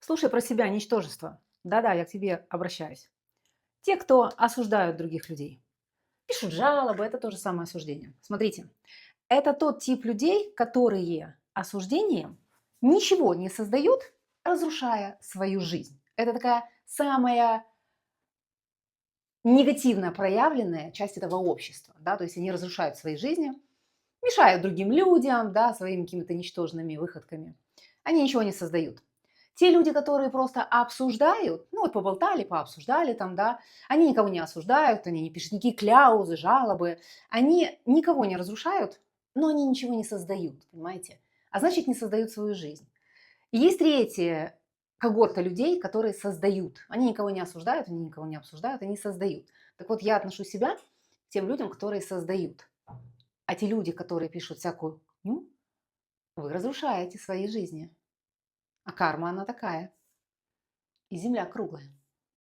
Слушай про себя, ничтожество. Да-да, я к тебе обращаюсь. Те, кто осуждают других людей. Пишут жалобы, это тоже самое осуждение. Смотрите, это тот тип людей, которые осуждением ничего не создают, разрушая свою жизнь. Это такая самая негативно проявленная часть этого общества. Да? То есть они разрушают свои жизни, мешают другим людям, да, своими какими-то ничтожными выходками. Они ничего не создают. Те люди, которые просто обсуждают, ну вот поболтали, пообсуждали там, да, они никого не осуждают, они не пишут никакие кляузы, жалобы, они никого не разрушают, но они ничего не создают, понимаете? А значит, не создают свою жизнь. И есть третья когорта людей, которые создают. Они никого не осуждают, они никого не обсуждают, они создают. Так вот, я отношу себя к тем людям, которые создают. А те люди, которые пишут всякую, вы разрушаете свои жизни. А карма, она такая. И земля круглая.